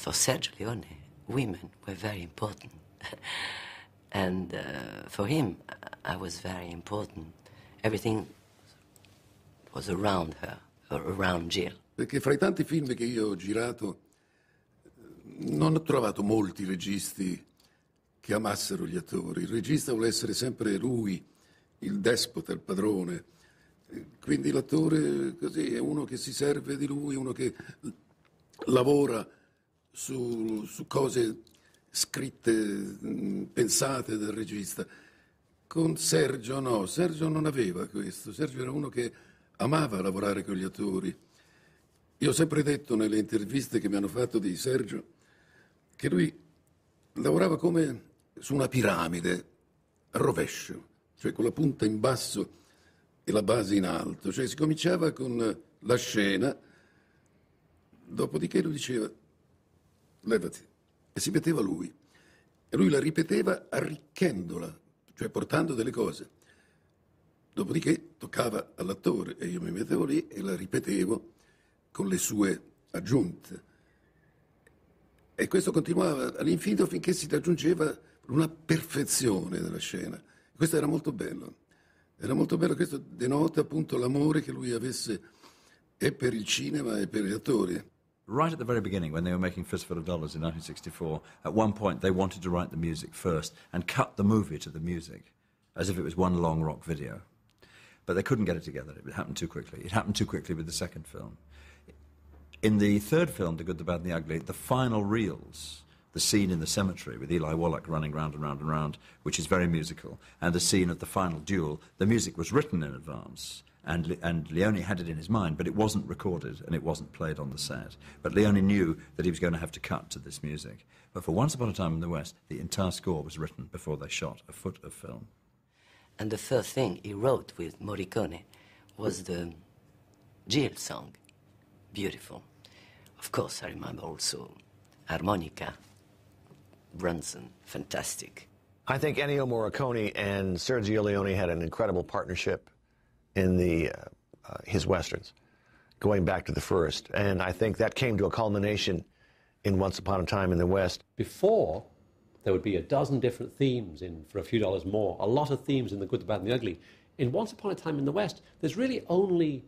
for Sergio Leone, women were very important. And for him, I was very important. Everything was around her, or around Jill. Perché fra i tanti film che io ho girato non ho trovato molti registi che amassero gli attori. Il regista vuole essere sempre lui, il despota, il padrone. Quindi l'attore così è uno che si serve di lui, uno che lavora su cose scritte, pensate dal regista. Con Sergio no, Sergio non aveva questo. Sergio era uno che amava lavorare con gli attori. Io ho sempre detto nelle interviste che mi hanno fatto di Sergio che lui lavorava come su una piramide a rovescio, cioè con la punta in basso e la base in alto. Cioè si cominciava con la scena, dopodiché lui diceva levati, e si metteva lui. E lui la ripeteva arricchendola, cioè portando delle cose. Dopodiché toccava all'attore e io mi mettevo lì e la ripetevo con le sue aggiunte. E questo continuava all'infinito finché si raggiungeva una perfezione della scena. Questo era molto bello. Era molto bello, questo denota appunto l'amore che lui avesse e per il cinema e per gli attori. Right at the very beginning, when they were making Fistful of Dollars in 1964, at one point they wanted to write the music first and cut the movie to the music, as if it was one long rock video. But they couldn't get it together. It happened too quickly. It happened too quickly with the second film. In the third film, The Good, the Bad and the Ugly, the final reels, the scene in the cemetery with Eli Wallach running round and round and round, which is very musical, and the scene of the final duel, the music was written in advance, and Leone had it in his mind, but it wasn't recorded and it wasn't played on the set. But Leone knew that he was going to have to cut to this music. But for Once Upon a Time in the West, the entire score was written before they shot a foot of film. And the first thing he wrote with Morricone was the Jill song. Beautiful. Of course, I remember also harmonica, Brunson, fantastic. I think Ennio Morricone and Sergio Leone had an incredible partnership in his westerns, going back to the first. And I think that came to a culmination in Once Upon a Time in the West. Before, there would be a dozen different themes in For a Few Dollars More, a lot of themes in The Good, the Bad and the Ugly. In Once Upon a Time in the West, there's really only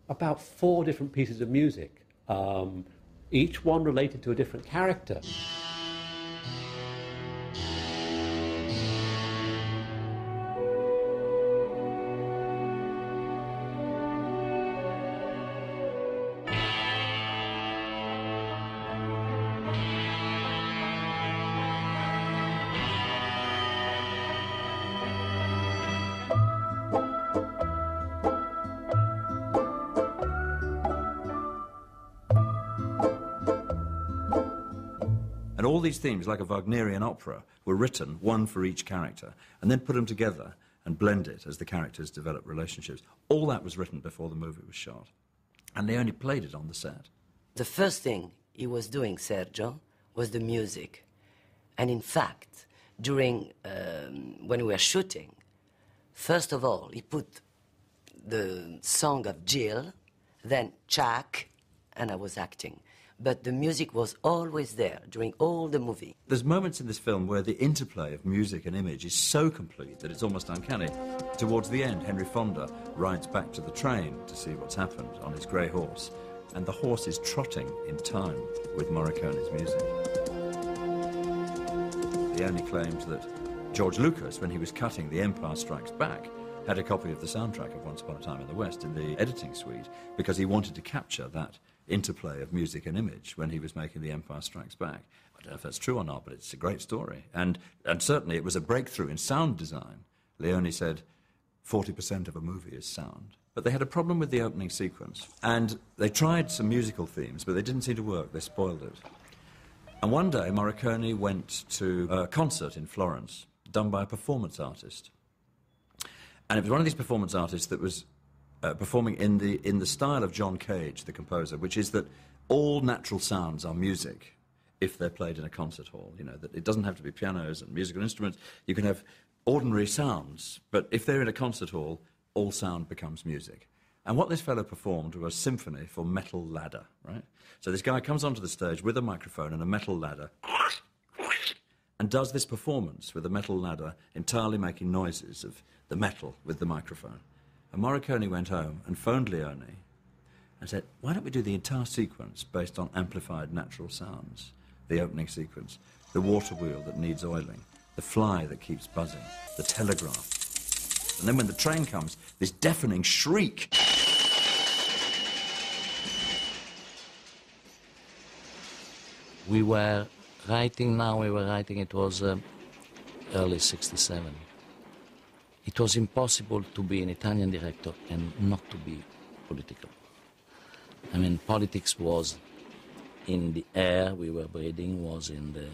about 4 different pieces of music, each one related to a different character. And all these themes, like a Wagnerian opera, were written, one for each character, and then put them together and blend it as the characters develop relationships. All that was written before the movie was shot. And they only played it on the set. The first thing he was doing, Sergio, was the music. And in fact, during, when we were shooting, first of all, he put the song of Jill, then Chuck, and I was acting. But the music was always there during all the movie. There's moments in this film where the interplay of music and image is so complete that it's almost uncanny. Towards the end, Henry Fonda rides back to the train to see what's happened on his grey horse, and the horse is trotting in time with Morricone's music. Leone claimed that George Lucas, when he was cutting The Empire Strikes Back, had a copy of the soundtrack of Once Upon a Time in the West in the editing suite because he wanted to capture that interplay of music and image when he was making The Empire Strikes Back. I don't know if that's true or not, but it's a great story. And certainly it was a breakthrough in sound design. Leone said 40% of a movie is sound. But they had a problem with the opening sequence. And they tried some musical themes, but they didn't seem to work. They spoiled it. And one day, Morricone went to a concert in Florence, done by a performance artist. And it was one of these performance artists that was performing in the style of John Cage, the composer, which is that all natural sounds are music if they're played in a concert hall. You know, that it doesn't have to be pianos and musical instruments. You can have ordinary sounds, but if they're in a concert hall, all sound becomes music. And what this fellow performed was Symphony for Metal Ladder, right? So this guy comes onto the stage with a microphone and a metal ladder and does this performance with a metal ladder, entirely making noises of the metal with the microphone. And Morricone went home and phoned Leone and said, why don't we do the entire sequence based on amplified natural sounds? The opening sequence, the water wheel that needs oiling, the fly that keeps buzzing, the telegraph. And then when the train comes, this deafening shriek. We were writing, it was early 67. It was impossible to be an Italian director and not to be political. I mean, politics was in the air we were breathing, was in the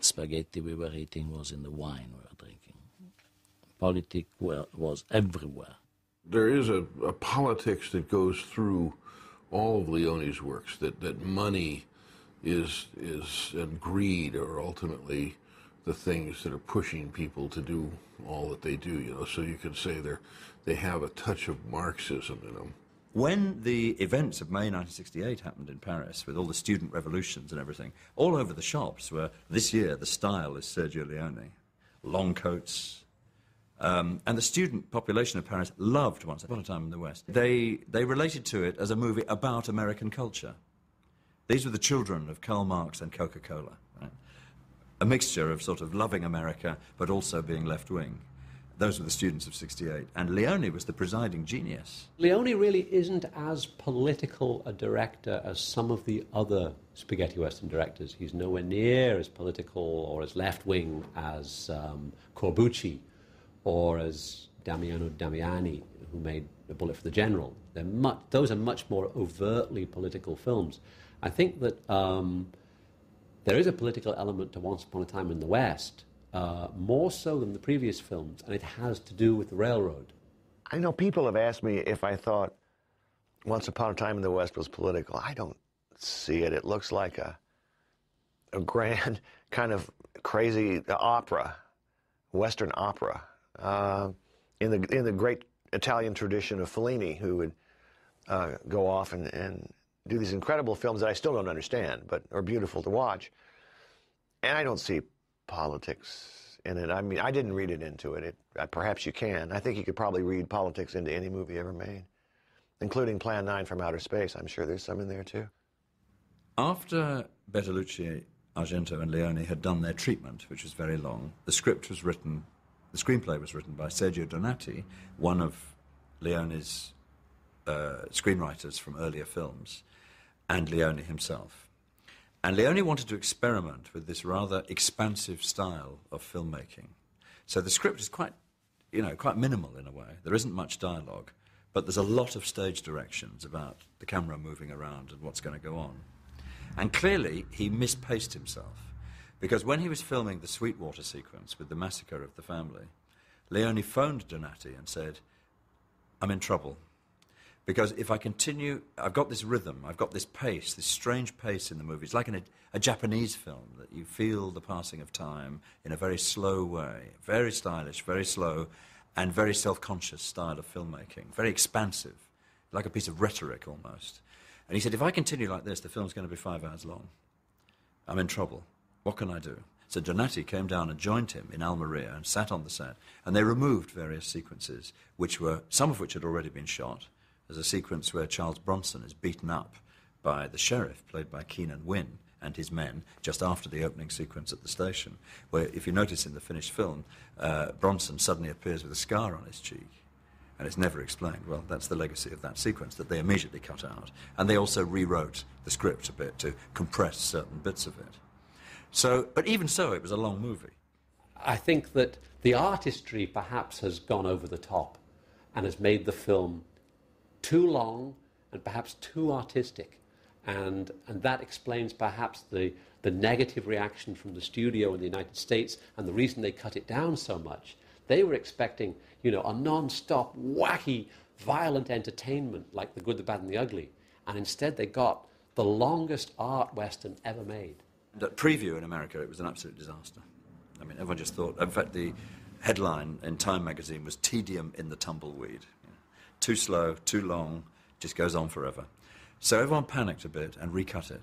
spaghetti we were eating, was in the wine we were drinking. Politics was everywhere. There is a politics that goes through all of Leone's works, that money and greed are ultimately the things that are pushing people to do all that they do, you know. So you could say they have a touch of Marxism in them. When the events of May 1968 happened in Paris, with all the student revolutions and everything, all over the shops were, this year, the style is Sergio Leone, long coats. And the student population of Paris loved Once Upon a Time in the West. They related to it as a movie about American culture. These were the children of Karl Marx and Coca-Cola, right? A mixture of sort of loving America, but also being left-wing. Those were the students of 68. And Leone was the presiding genius. Leone really isn't as political a director as some of the other spaghetti western directors. He's nowhere near as political or as left-wing as Corbucci or as Damiano Damiani, who made A Bullet for the General. Those are much more overtly political films. I think that there is a political element to Once Upon a Time in the West, more so than the previous films, and it has to do with the railroad. I know people have asked me if I thought Once Upon a Time in the West was political. I don't see it. It looks like a grand, kind of crazy opera, Western opera, in the great Italian tradition of Fellini, who would go off and do these incredible films that I still don't understand, but are beautiful to watch. And I don't see politics in it. I mean, I didn't read it into it. Perhaps you can. I think you could probably read politics into any movie ever made, including Plan 9 from Outer Space. I'm sure there's some in there, too. After Bertolucci, Argento, and Leone had done their treatment, which was very long, the screenplay was written by Sergio Donati, one of Leone's screenwriters from earlier films, and Leone himself. And Leone wanted to experiment with this rather expansive style of filmmaking. So the script is quite minimal in a way. There isn't much dialogue, but there's a lot of stage directions about the camera moving around and what's going to go on. And clearly, he mispaced himself, because when he was filming the Sweetwater sequence with the massacre of the family, Leone phoned Donati and said, I'm in trouble. Because if I continue, I've got this rhythm, I've got this pace, this strange pace in the movie. It's like in a Japanese film, that you feel the passing of time in a very slow way, very stylish, very slow, and very self-conscious style of filmmaking, very expansive, like a piece of rhetoric almost. And he said, if I continue like this, the film's going to be 5 hours long. I'm in trouble. What can I do? So Donati came down and joined him in Almeria and sat on the set, and they removed various sequences, some of which had already been shot. There's a sequence where Charles Bronson is beaten up by the sheriff, played by Keenan Wynn, and his men, just after the opening sequence at the station, where, if you notice in the finished film, Bronson suddenly appears with a scar on his cheek, and it's never explained. Well, that's the legacy of that sequence that they immediately cut out. And they also rewrote the script a bit to compress certain bits of it. So, but even so, it was a long movie. I think that the artistry perhaps has gone over the top and has made the film too long and perhaps too artistic. And that explains perhaps the negative reaction from the studio in the United States and the reason they cut it down so much. They were expecting, a non-stop, wacky, violent entertainment like The Good, the Bad and the Ugly. And instead they got the longest art Western ever made. That preview in America, it was an absolute disaster. I mean, everyone just thought, in fact, the headline in Time magazine was "Tedium in the Tumbleweed." too slow, too long, just goes on forever. So everyone panicked a bit and recut it.